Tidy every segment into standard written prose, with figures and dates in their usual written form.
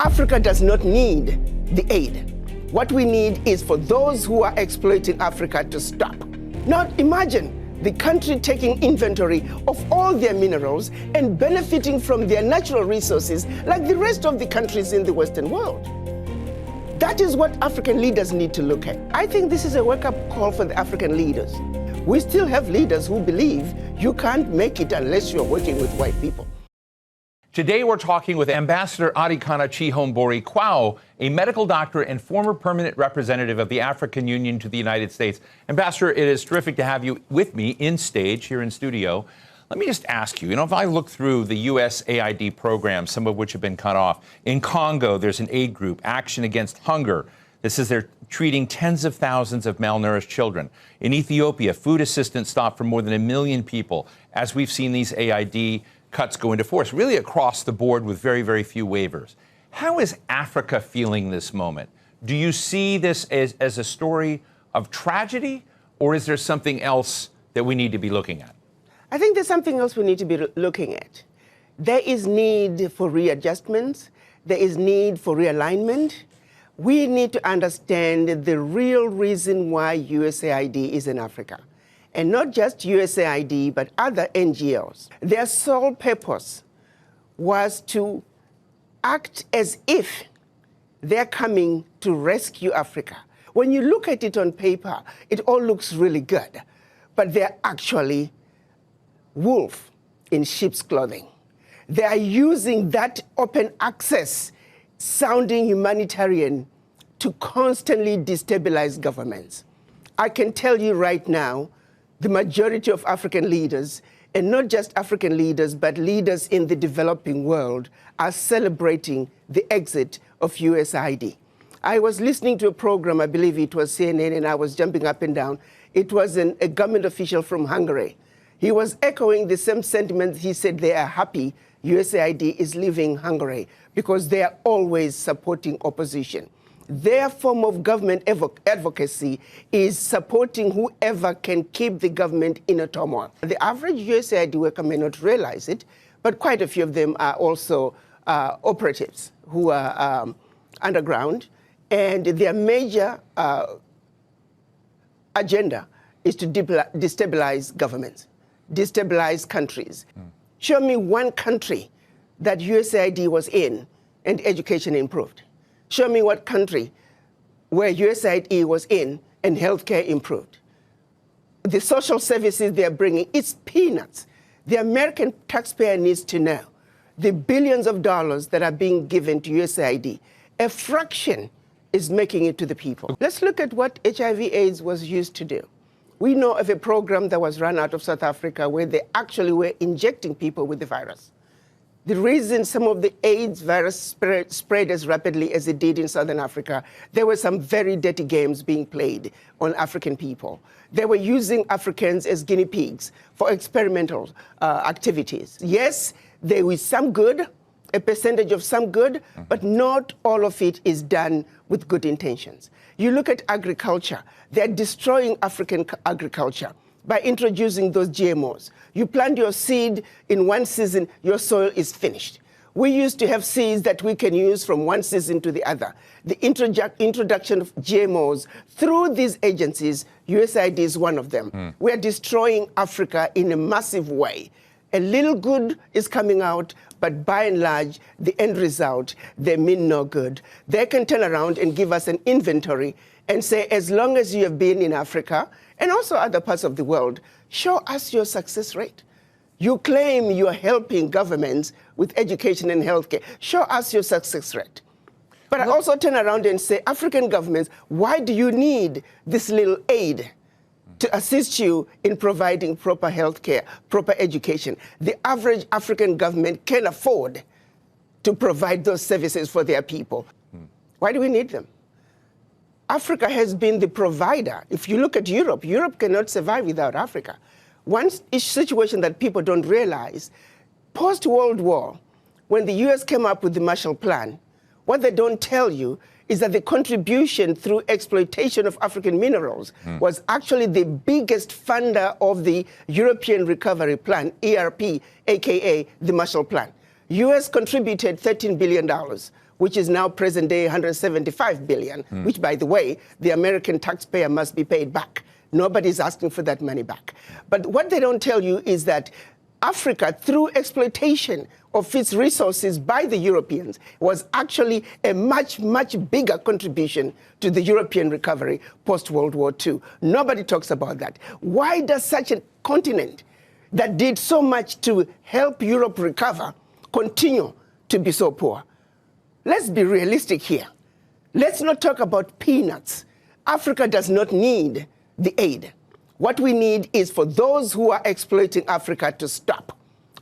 Africa does not need the aid. What we need is for those who are exploiting Africa to stop. Now imagine the country taking inventory of all their minerals and benefiting from their natural resources like the rest of the countries in the Western world. That is what African leaders need to look at. I think this is a wake-up call for the African leaders. We still have leaders who believe you can't make it unless you're working with white people. Today, we're talking with Ambassador Arikana Chihombori Quao, a medical doctor and former permanent representative of the African Union to the United States. Ambassador, it is terrific to have you with me in stage here in studio. Let me just ask you, if I look through the USAID programs, some of which have been cut off, in Congo, there's an aid group, Action Against Hunger. This is they're treating tens of thousands of malnourished children. In Ethiopia, food assistance stopped for more than 1 million people, as we've seen these AID cuts go into force, really across the board with very, very few waivers. How is Africa feeling this moment? Do you see this as a story of tragedy, or is there something else that we need to be looking at? I think there's something else we need to be looking at. There is need for readjustments. There is need for realignment. We need to understand the real reason why USAID is in Africa. And not just USAID, but other NGOs. Their sole purpose was to act as if they're coming to rescue Africa. When you look at it on paper, it all looks really good, but they're actually wolf in sheep's clothing. They are using that open access sounding humanitarian to constantly destabilize governments. I can tell you right now, the majority of African leaders, and not just African leaders, but leaders in the developing world, are celebrating the exit of USAID. I was listening to a program, I believe it was CNN, and I was jumping up and down. It was a government official from Hungary. He was echoing the same sentiments. He said they are happy USAID is leaving Hungary because they are always supporting opposition. Their form of government advocacy is supporting whoever can keep the government in a turmoil. The average USAID worker may not realize it, but quite a few of them are also operatives who are underground, and their major agenda is to destabilize governments, destabilize countries. Show me one country that USAID was in and education improved. Show me what country where USAID was in and healthcare improved. The social services they're bringing, it's peanuts. The American taxpayer needs to know the billions of dollars that are being given to USAID, a fraction is making it to the people. Let's look at what HIV/AIDS was used to do. We know of a program that was run out of South Africa where they actually were injecting people with the virus. The reason some of the AIDS virus spread as rapidly as it did in Southern Africa, there were some very dirty games being played on African people. They were using Africans as guinea pigs for experimental activities. Yes, there was some good, a percentage of some good, but not all of it is done with good intentions. You look at agriculture, they're destroying African agriculture by introducing those GMOs. You plant your seed in one season, your soil is finished. We used to have seeds that we can use from one season to the other. The introduction of GMOs through these agencies, USAID is one of them. We are destroying Africa in a massive way. A little good is coming out, but by and large, the end result, they mean no good. They can turn around and give us an inventory and say, as long as you have been in Africa, and also other parts of the world, show us your success rate. You claim you're helping governments with education and healthcare. Show us your success rate. But I also turn around and say, African governments, why do you need this little aid to assist you in providing proper healthcare, proper education? The average African government can afford to provide those services for their people. Why do we need them? Africa has been the provider. If you look at Europe, Europe cannot survive without Africa. One situation that people don't realize, post-World War, when the US came up with the Marshall Plan, what they don't tell you is that the contribution through exploitation of African minerals was actually the biggest funder of the European Recovery Plan, ERP, aka the Marshall Plan. US contributed $13 billion, which is now present day 175 billion, which, by the way, the American taxpayer must be paid back. Nobody's asking for that money back. But what they don't tell you is that Africa, through exploitation of its resources by the Europeans, was actually a much, much bigger contribution to the European recovery post-World War II. Nobody talks about that. Why does such a continent that did so much to help Europe recover continue to be so poor? Let's be realistic here. Let's not talk about peanuts. Africa does not need the aid. What we need is for those who are exploiting Africa to stop.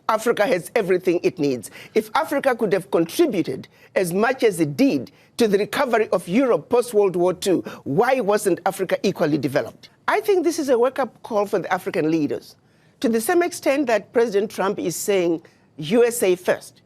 Africa has everything it needs. If Africa could have contributed as much as it did to the recovery of Europe post-World War II, why wasn't Africa equally developed? I think this is a wake-up call for the African leaders. To the same extent that President Trump is saying USA first,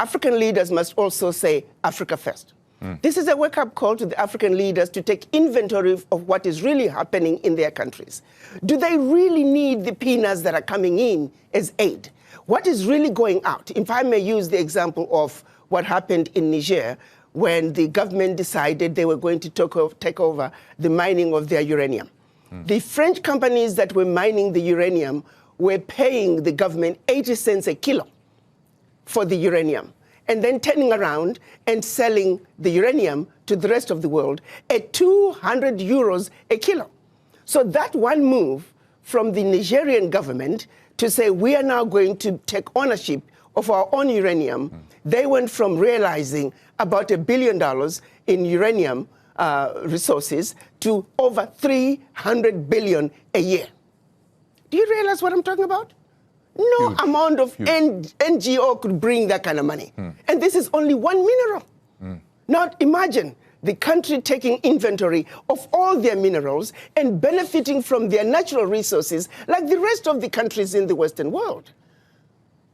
African leaders must also say Africa first. This is a wake-up call to the African leaders to take inventory of what is really happening in their countries. Do they really need the peanuts that are coming in as aid? What is really going out? If I may use the example of what happened in Niger when the government decided they were going to take over the mining of their uranium. The French companies that were mining the uranium were paying the government 80 cents a kilo for the uranium, and then turning around and selling the uranium to the rest of the world at 200 euros a kilo. So that one move from the Nigerian government to say we are now going to take ownership of our own uranium, they went from realizing about $1 billion in uranium resources to over 300 billion a year. Do you realize what I'm talking about? No amount of NGO could bring that kind of money. And this is only one mineral. Now imagine the country taking inventory of all their minerals and benefiting from their natural resources like the rest of the countries in the Western world.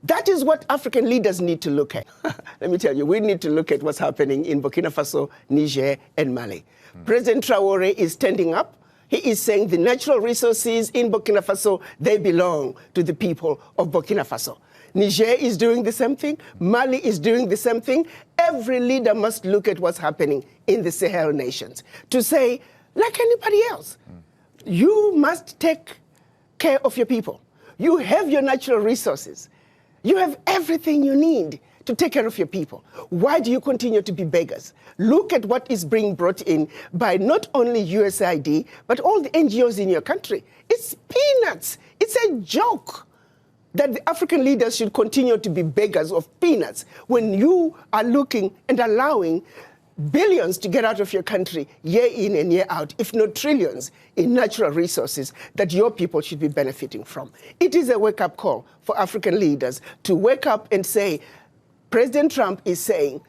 That is what African leaders need to look at. Let me tell you, we need to look at what's happening in Burkina Faso, Niger, and Mali. President Traore is standing up. He is saying the natural resources in Burkina Faso, they belong to the people of Burkina Faso. Niger is doing the same thing. Mali is doing the same thing. Every leader must look at what's happening in the Sahel nations to say, like anybody else, you must take care of your people. You have your natural resources. You have everything you need to take care of your people. Why do you continue to be beggars? Look at what is being brought in by not only USAID, but all the NGOs in your country. It's peanuts. It's a joke that the African leaders should continue to be beggars of peanuts when you are looking and allowing billions to get out of your country year in and year out, if not trillions, in natural resources that your people should be benefiting from. It is a wake-up call for African leaders to wake up and say, President Trump is saying,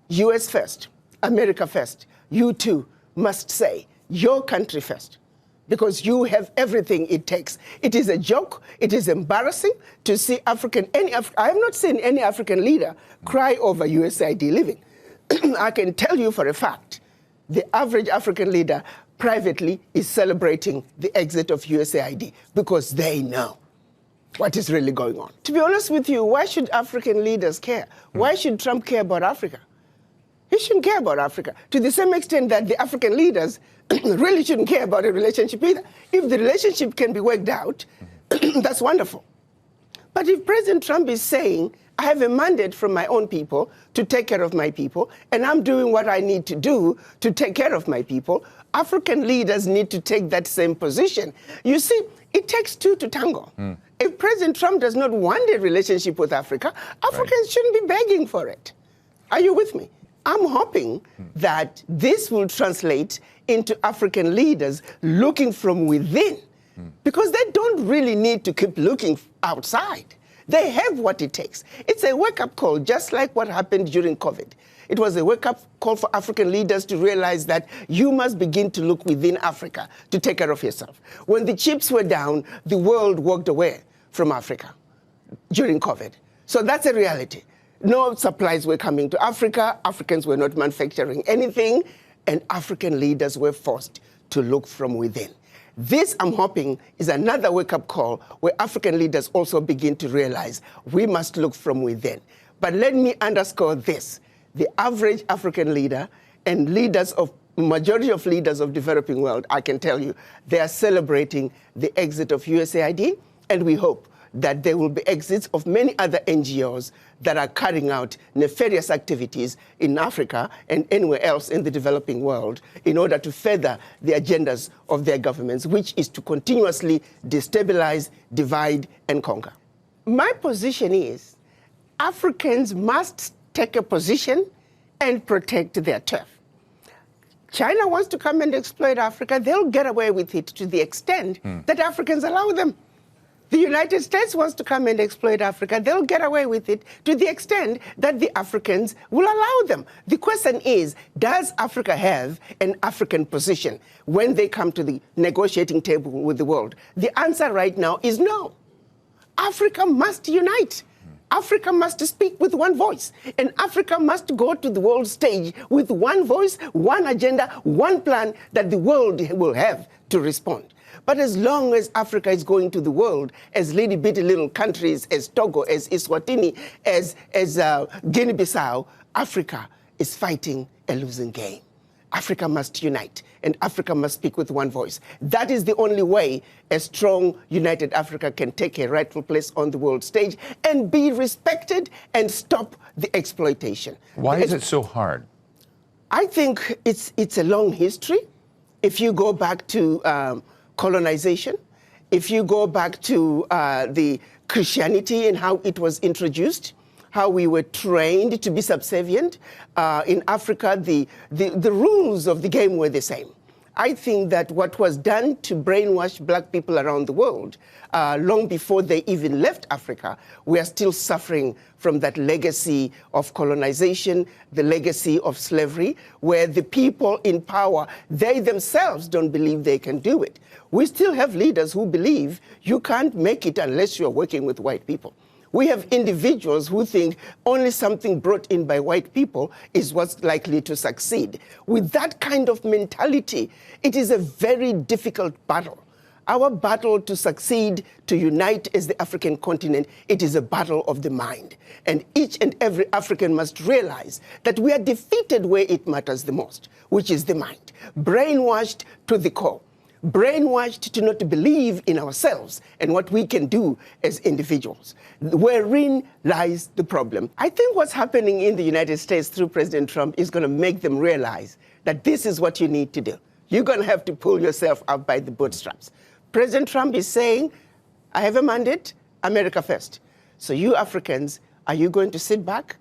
US first, America first. You too must say, your country first, because you have everything it takes. It is a joke. It is embarrassing to see I have not seen any African leader cry over USAID living. I can tell you for a fact, the average African leader privately is celebrating the exit of USAID because they know what is really going on. To be honest with you, why should African leaders care? Why should Trump care about Africa? He shouldn't care about Africa, to the same extent that the African leaders really shouldn't care about a relationship either. If the relationship can be worked out, that's wonderful. But if President Trump is saying, I have a mandate from my own people to take care of my people, and I'm doing what I need to do to take care of my people, African leaders need to take that same position. You see, it takes two to tango. If President Trump does not want a relationship with Africa, Africans shouldn't be begging for it. Are you with me? I'm hoping that this will translate into African leaders looking from within, because they don't really need to keep looking outside. They have what it takes. It's a wake-up call, just like what happened during COVID. It was a wake-up call for African leaders to realize that you must begin to look within Africa to take care of yourself. When the chips were down, the world walked away from Africa during COVID. So that's a reality. No supplies were coming to Africa. Africans were not manufacturing anything, and African leaders were forced to look from within. This, I'm hoping, is another wake-up call where African leaders also begin to realize we must look from within. But let me underscore this. the average African leader and majority of leaders of developing world, I can tell you, they are celebrating the exit of USAID, and we hope that there will be exits of many other NGOs that are carrying out nefarious activities in Africa and anywhere else in the developing world in order to further the agendas of their governments, which is to continuously destabilize, divide, and conquer. My position is Africans must take a position and protect their turf. China wants to come and exploit Africa, they'll get away with it to the extent that Africans allow them. The United States wants to come and exploit Africa, they'll get away with it to the extent that the Africans will allow them. The question is, does Africa have an African position when they come to the negotiating table with the world? The answer right now is no. Africa must unite. Africa must speak with one voice, and Africa must go to the world stage with one voice, one agenda, one plan that the world will have to respond. But as long as Africa is going to the world as bitty little countries, as Togo, as Eswatini, as Guinea-Bissau, Africa is fighting a losing game. Africa must unite, and Africa must speak with one voice. That is the only way a strong, united Africa can take a rightful place on the world stage and be respected and stop the exploitation. Why is it so hard? I think it's a long history. If you go back to colonization, if you go back to the Christianity and how it was introduced, how we were trained to be subservient. In Africa, the rules of the game were the same. I think that what was done to brainwash black people around the world, long before they even left Africa, we are still suffering from that legacy of colonization, the legacy of slavery, where the people in power, they themselves don't believe they can do it. We still have leaders who believe you can't make it unless you're working with white people. We have individuals who think only something brought in by white people is what's likely to succeed. With that kind of mentality, it is a very difficult battle. Our battle to succeed, to unite as the African continent, it is a battle of the mind. And each and every African must realize that we are defeated where it matters the most, which is the mind. Brainwashed to the core. Brainwashed to not believe in ourselves and what we can do as individuals. Wherein lies the problem. I think what's happening in the United States through President Trump is going to make them realize that this is what you need to do. You're going to have to pull yourself up by the bootstraps. President Trump is saying, I have a mandate, America first. So you Africans, are you going to sit back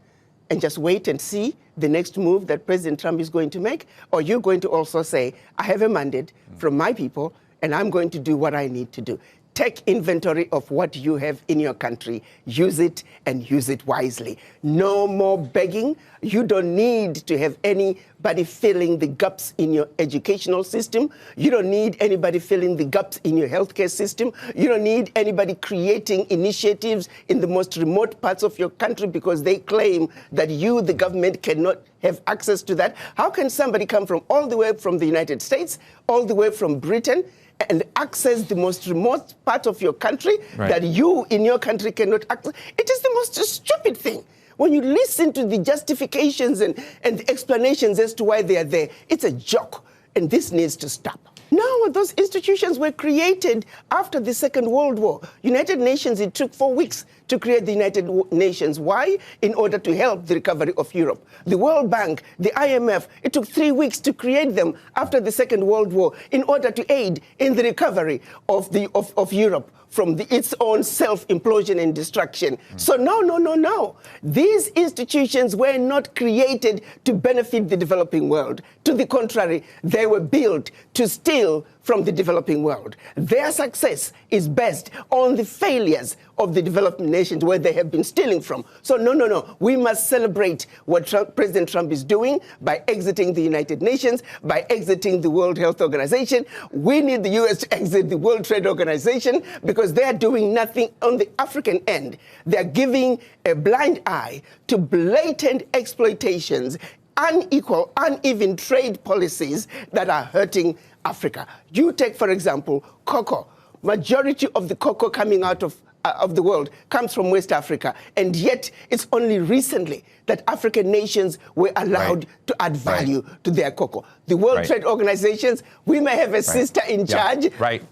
and just wait and see the next move that President Trump is going to make? Or you're going to also say, I have a mandate from my people, and I'm going to do what I need to do. Take inventory of what you have in your country. Use it and use it wisely. No more begging. You don't need to have anybody filling the gaps in your educational system. You don't need anybody filling the gaps in your healthcare system. You don't need anybody creating initiatives in the most remote parts of your country because they claim that you, the government, cannot have access to that. How can somebody come from all the way from the United States, all the way from Britain, and access the most remote part of your country that you in your country cannot access? It is the most stupid thing. When you listen to the justifications and the explanations as to why they are there, it's a joke, and this needs to stop. No, those institutions were created after the Second World War. United Nations, it took 4 weeks to create the United Nations. Why? In order to help the recovery of Europe. The World Bank, the IMF, it took 3 weeks to create them after the Second World War in order to aid in the recovery of Europe from its own self-implosion and destruction. So no. These institutions were not created to benefit the developing world. To the contrary, they were built to steal from the developing world. Their success is based on the failures of the developing nations where they have been stealing from. So no. We must celebrate what President Trump is doing by exiting the United Nations, by exiting the World Health Organization. We need the U.S. to exit the World Trade Organization because they are doing nothing on the African end. They are giving a blind eye to blatant exploitations, unequal, uneven trade policies that are hurting Africa. You take, for example, cocoa. Majority of the cocoa coming out of of the world comes from West Africa. And yet it's only recently that African nations were allowed to add value to their cocoa. The World Trade Organizations, we may have a sister in charge. Right.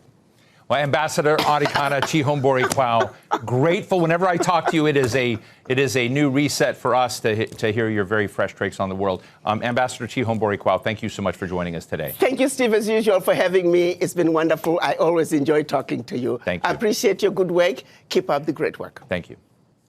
Well, Ambassador Arikana Chihombori Quao, grateful. Whenever I talk to you, it is a new reset for us to hear your very fresh takes on the world. Ambassador Chihombori Quao, thank you so much for joining us today. Thank you, Steve, as usual, for having me. It's been wonderful. I always enjoy talking to you. Thank you. I appreciate your good work. Keep up the great work. Thank you.